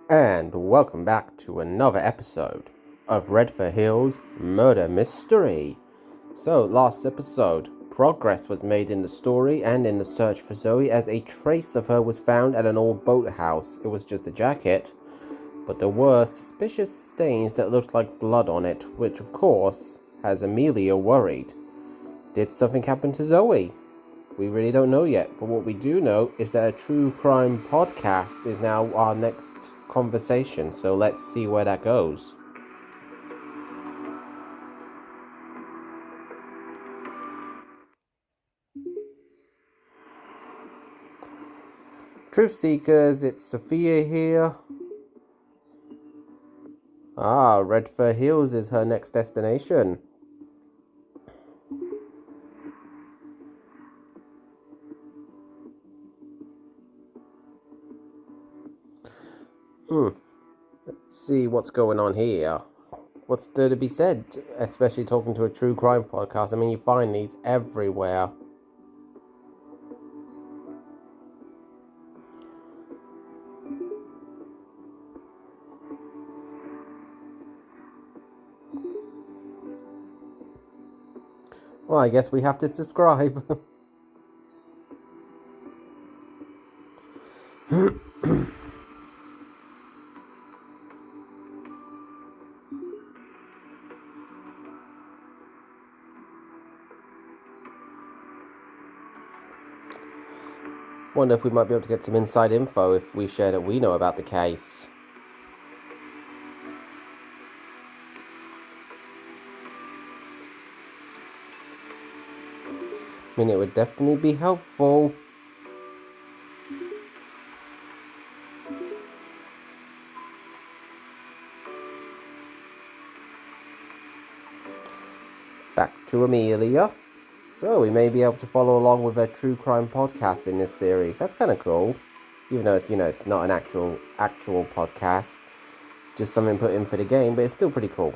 And welcome back to another episode of Redfir Hills Murder Mystery. So, last episode, progress was made in the story and in the search for Zoe as a trace of her was found at an old boathouse. It was just a jacket, but there were suspicious stains that looked like blood on it, which of course has Amelia worried. Did something happen to Zoe? We really don't know yet, but what we do know is that a true crime podcast is now our next conversation, so let's see where that goes. Truth Seekers, it's Sofia here. Redfir Hills is her next destination. Let's see what's going on here. What's there to be said, especially talking to a true crime podcast? I mean, you find these everywhere. Well, I guess we have to subscribe. Wonder if we might be able to get some inside info if we share that we know about the case. I mean, it would definitely be helpful. Back to Amelia. So we may be able to follow along with a true crime podcast in this series. That's kind of cool. Even though it's not an actual podcast, just something put in for the game, but it's still pretty cool.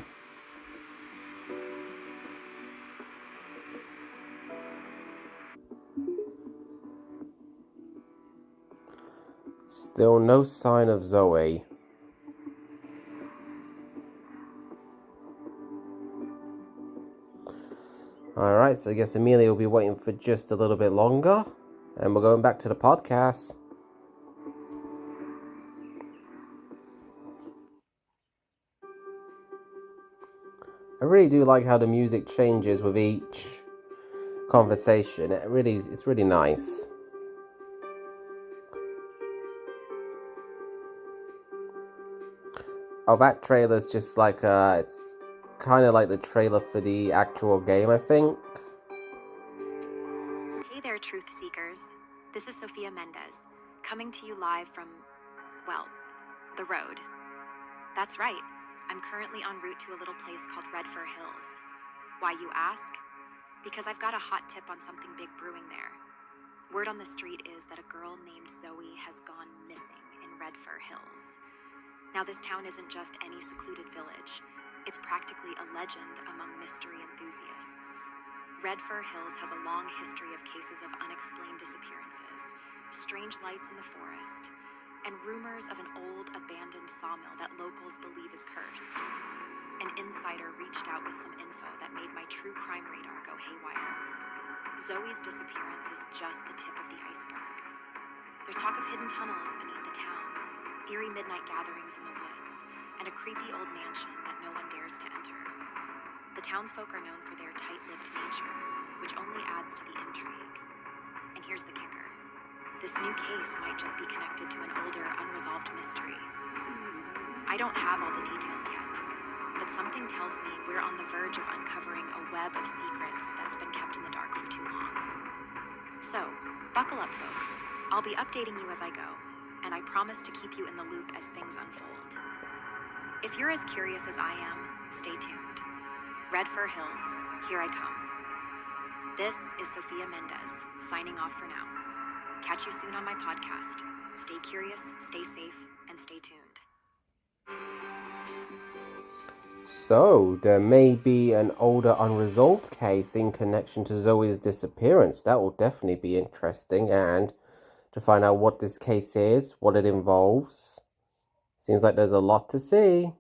Still no sign of Zoe. Alright, so I guess Amelia will be waiting for just a little bit longer. And we're going back to the podcast. I really do like how the music changes with each conversation. It's really nice. Oh, that trailer's just like, it's kind of like the trailer for the actual game, I think. Hey there, Truth Seekers. This is Sofia Mendez, coming to you live from, well, the road. That's right. I'm currently en route to a little place called Redfir Hills. Why, you ask? Because I've got a hot tip on something big brewing there. Word on the street is that a girl named Zoe has gone missing in Redfir Hills. Now, this town isn't just any secluded village. It's practically a legend among mystery enthusiasts. Redfir Hills has a long history of cases of unexplained disappearances, strange lights in the forest, and rumors of an old abandoned sawmill that locals believe is cursed. An insider reached out with some info that made my true crime radar go haywire. Zoe's disappearance is just the tip of the iceberg. There's talk of hidden tunnels beneath the town, eerie midnight gatherings in the woods, and a creepy old mansion that no one dares to enter. The townsfolk are known for their tight-lipped nature, which only adds to the intrigue. And here's the kicker. This new case might just be connected to an older, unresolved mystery. I don't have all the details yet, but something tells me we're on the verge of uncovering a web of secrets that's been kept in the dark for too long. So, buckle up, folks. I'll be updating you as I go, and I promise to keep you in the loop as things unfold. If you're as curious as I am, stay tuned. Redfir Hills, here I come. This is Sofia Mendez, signing off for now. Catch you soon on my podcast. Stay curious, stay safe, and stay tuned. So, there may be an older unresolved case in connection to Zoe's disappearance. That will definitely be interesting, and to find out what this case is, what it involves. Seems like there's a lot to see.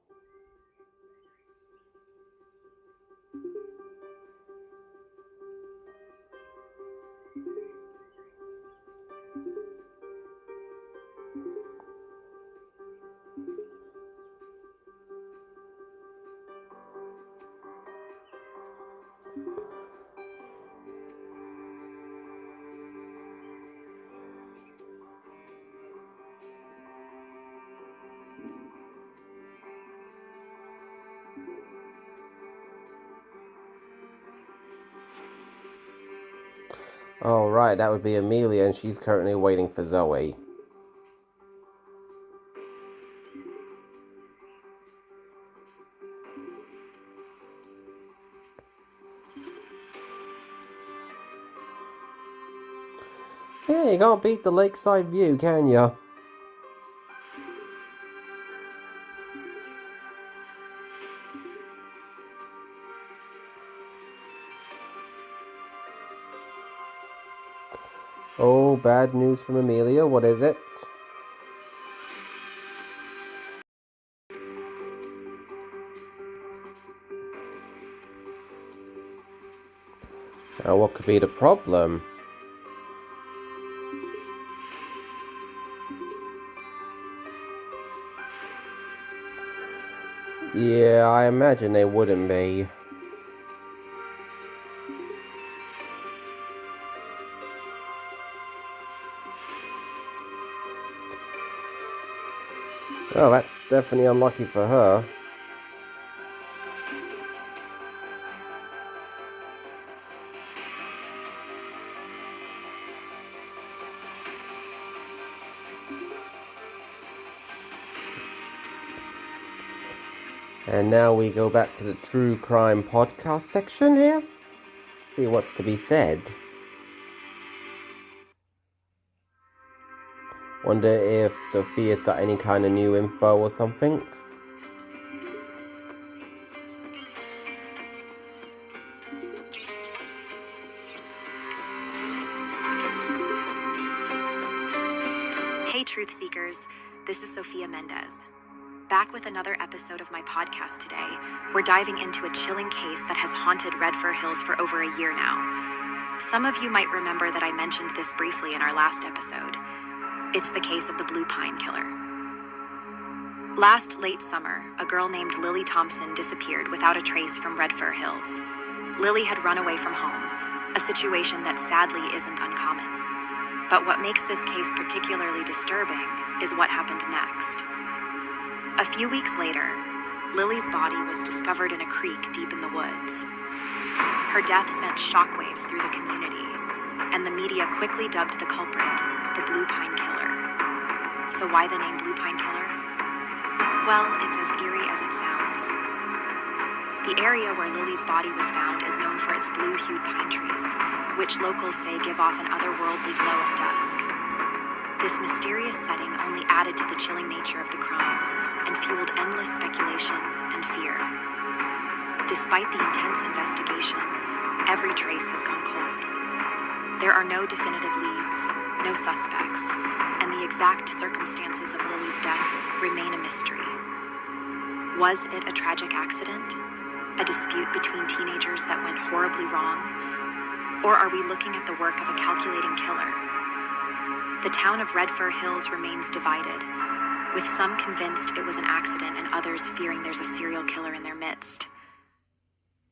Oh, right, that would be Amelia, and she's currently waiting for Zoe. Hey, you can't beat the lakeside view, can ya? Oh, bad news from Amelia. What is it? What could be the problem? Yeah, I imagine they wouldn't be. Oh, that's definitely unlucky for her. And now we go back to the true crime podcast section here. See what's to be said. Wonder if Sofia's got any kind of new info or something. Hey, Truth Seekers. This is Sofia Mendez. Back with another episode of my podcast today. We're diving into a chilling case that has haunted Redfir Hills for over a year now. Some of you might remember that I mentioned this briefly in our last episode. It's the case of the Blue Pine Killer. Last late summer, a girl named Lily Thompson disappeared without a trace from Redfir Hills. Lily had run away from home, a situation that sadly isn't uncommon. But what makes this case particularly disturbing is what happened next. A few weeks later, Lily's body was discovered in a creek deep in the woods. Her death sent shockwaves through the community, and the media quickly dubbed the culprit the Blue Pine Killer. So why the name Blue Pine Killer? Well, it's as eerie as it sounds. The area where Lily's body was found is known for its blue-hued pine trees, which locals say give off an otherworldly glow at dusk. This mysterious setting only added to the chilling nature of the crime and fueled endless speculation and fear. Despite the intense investigation, every trace has gone cold. There are no definitive leads, no suspects, and the exact circumstances of Lily's death remain a mystery. Was it a tragic accident? A dispute between teenagers that went horribly wrong? Or are we looking at the work of a calculating killer? The town of Redfir Hills remains divided, with some convinced it was an accident and others fearing there's a serial killer in their midst.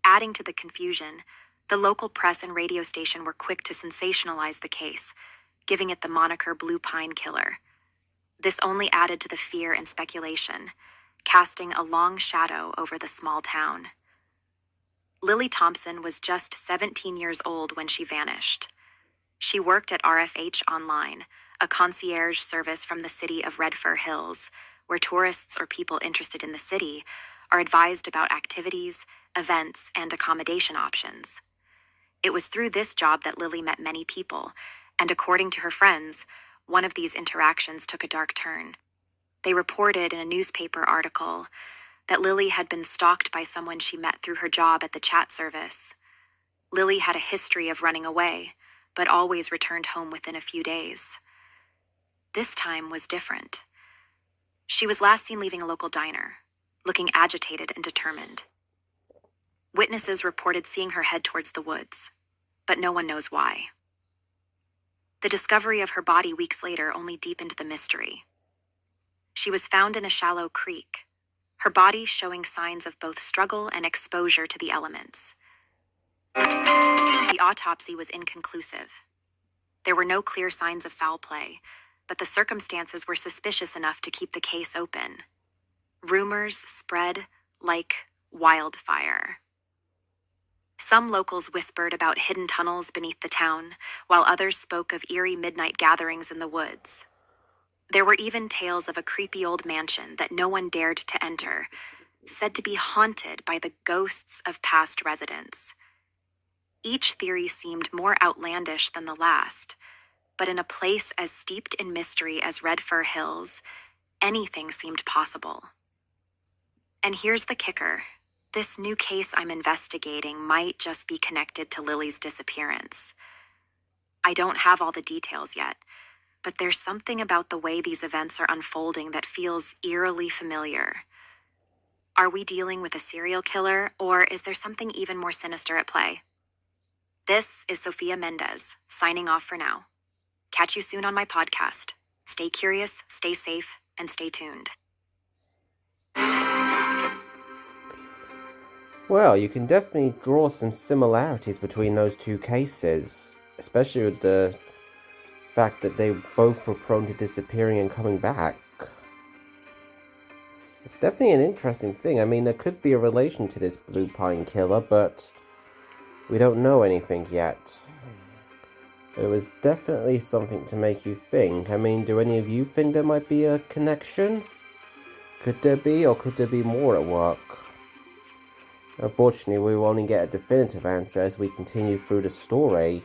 Adding to the confusion, the local press and radio station were quick to sensationalize the case, giving it the moniker Blue Pine Killer. This only added to the fear and speculation, casting a long shadow over the small town. Lily Thompson was just 17 years old when she vanished. She worked at RFH Online, a concierge service from the city of Redfir Hills, where tourists or people interested in the city are advised about activities, events, and accommodation options. It was through this job that Lily met many people, and according to her friends, one of these interactions took a dark turn. They reported in a newspaper article that Lily had been stalked by someone she met through her job at the chat service. Lily had a history of running away, but always returned home within a few days. This time was different. She was last seen leaving a local diner, looking agitated and determined. Witnesses reported seeing her head towards the woods, but no one knows why. The discovery of her body weeks later only deepened the mystery. She was found in a shallow creek, her body showing signs of both struggle and exposure to the elements. The autopsy was inconclusive. There were no clear signs of foul play, but the circumstances were suspicious enough to keep the case open. Rumors spread like wildfire. Some locals whispered about hidden tunnels beneath the town, while others spoke of eerie midnight gatherings in the woods. There were even tales of a creepy old mansion that no one dared to enter, said to be haunted by the ghosts of past residents. Each theory seemed more outlandish than the last, but in a place as steeped in mystery as Redfir Hills, anything seemed possible. And here's the kicker. This new case I'm investigating might just be connected to Lily's disappearance. I don't have all the details yet, but there's something about the way these events are unfolding that feels eerily familiar. Are we dealing with a serial killer, or is there something even more sinister at play? This is Sofia Mendez, signing off for now. Catch you soon on my podcast. Stay curious, stay safe, and stay tuned. Well, you can definitely draw some similarities between those two cases, especially with the fact that they both were prone to disappearing and coming back. It's definitely an interesting thing. I mean, there could be a relation to this Blue Pine killer, but we don't know anything yet. It was definitely something to make you think. I mean, do any of you think there might be a connection? Could there be, or could there be more at work? Unfortunately, we will only get a definitive answer as we continue through the story.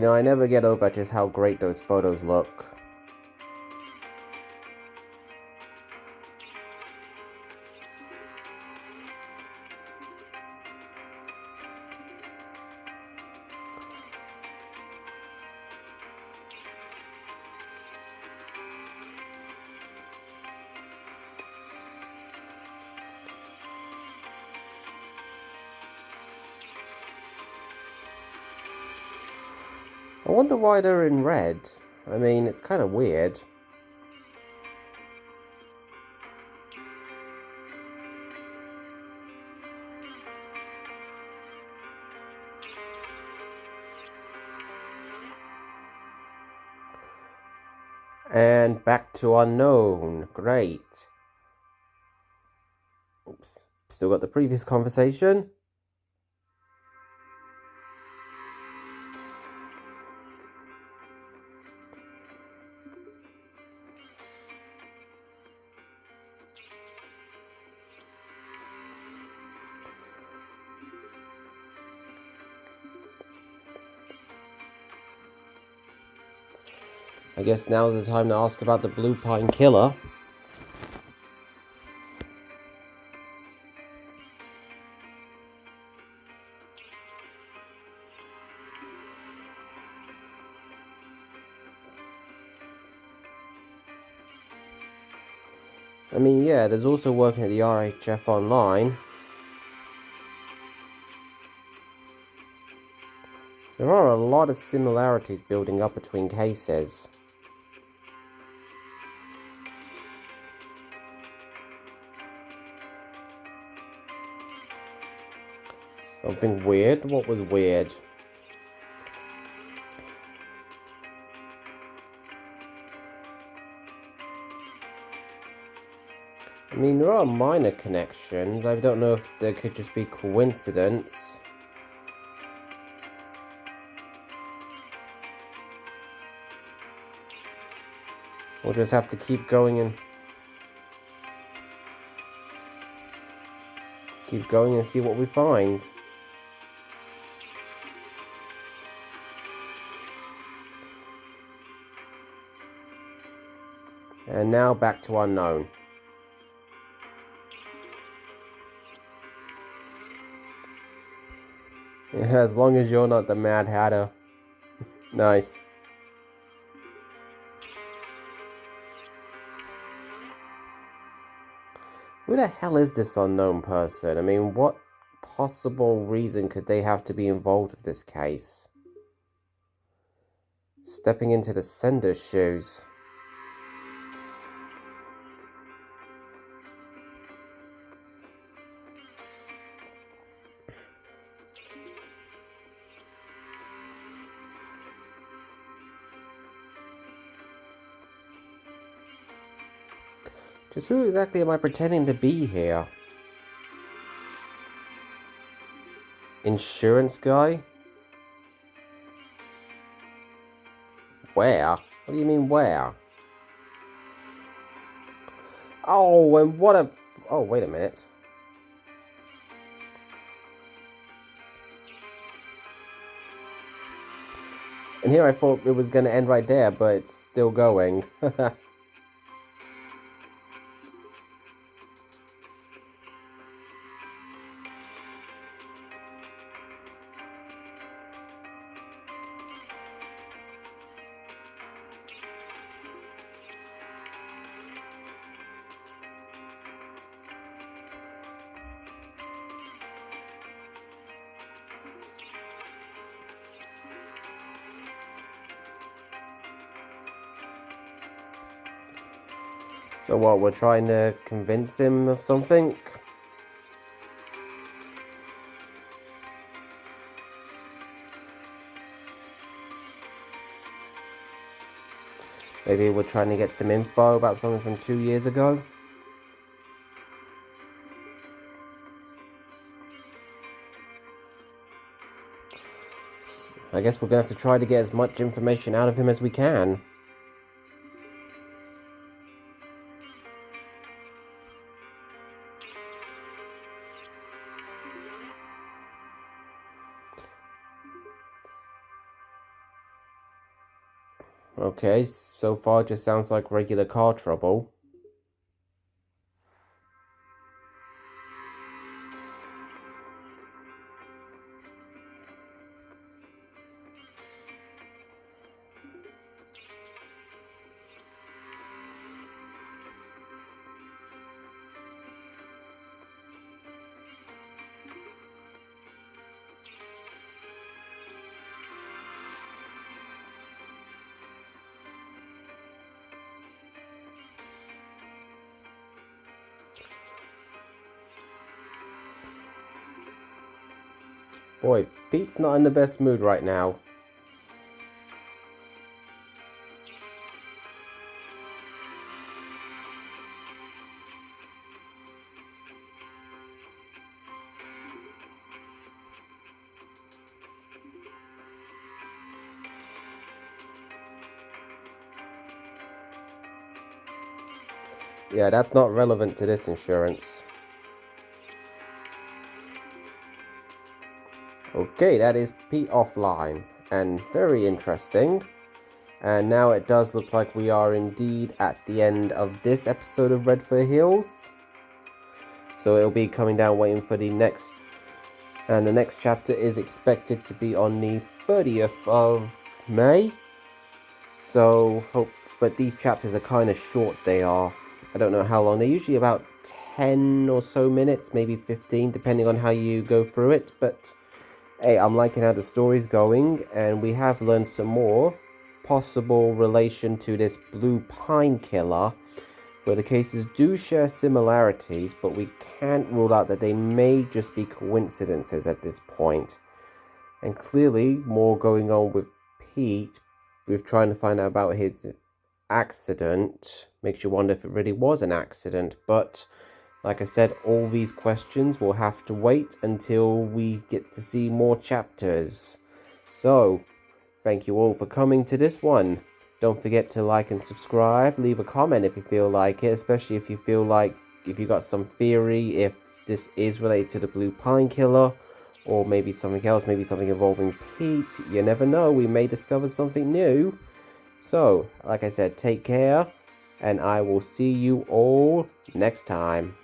I never get over just how great those photos look. I wonder why they're in red. I mean, it's kind of weird. And back to unknown. Great. Oops. Still got the previous conversation. I guess now's the time to ask about the Blue Pine killer. I mean, yeah, there's also working at the RHF online. There are a lot of similarities building up between cases. Something weird? What was weird? I mean, there are minor connections. I don't know if there could just be coincidence. We'll just have to keep going and see what we find. And now back to unknown. As long as you're not the Mad Hatter. Nice. Who the hell is this unknown person? I mean, what possible reason could they have to be involved with this case? Stepping into the sender's shoes. Just who exactly am I pretending to be here? Insurance guy? Where? What do you mean where? Oh, and what a... Oh, wait a minute. And here I thought it was going to end right there, but it's still going. So what, we're trying to convince him of something? Maybe we're trying to get some info about something from 2 years ago? I guess we're going to have to try to get as much information out of him as we can. Okay, so far it just sounds like regular car trouble. Boy, Pete's not in the best mood right now. Yeah, that's not relevant to this insurance. Okay, that is Pete offline, and very interesting. And now it does look like we are indeed at the end of this episode of Redfir Hills. So it'll be coming down waiting for the next. And the next chapter is expected to be on the 30th of May. So, but these chapters are kind of short, they are. I don't know how long. They're usually about 10 or so minutes, maybe 15, depending on how you go through it. But hey, I'm liking how the story's going, and we have learned some more possible relation to this blue pine killer, where the cases do share similarities, but we can't rule out that they may just be coincidences at this point. And clearly, more going on with Pete, with trying to find out about his accident. Makes you wonder if it really was an accident, but like I said, all these questions will have to wait until we get to see more chapters. So, thank you all for coming to this one. Don't forget to like and subscribe. Leave a comment if you feel like it, especially if you feel like, if you got some theory, if this is related to the Blue Pine Killer, or maybe something else, maybe something involving Pete. You never know, we may discover something new. So, like I said, take care, and I will see you all next time.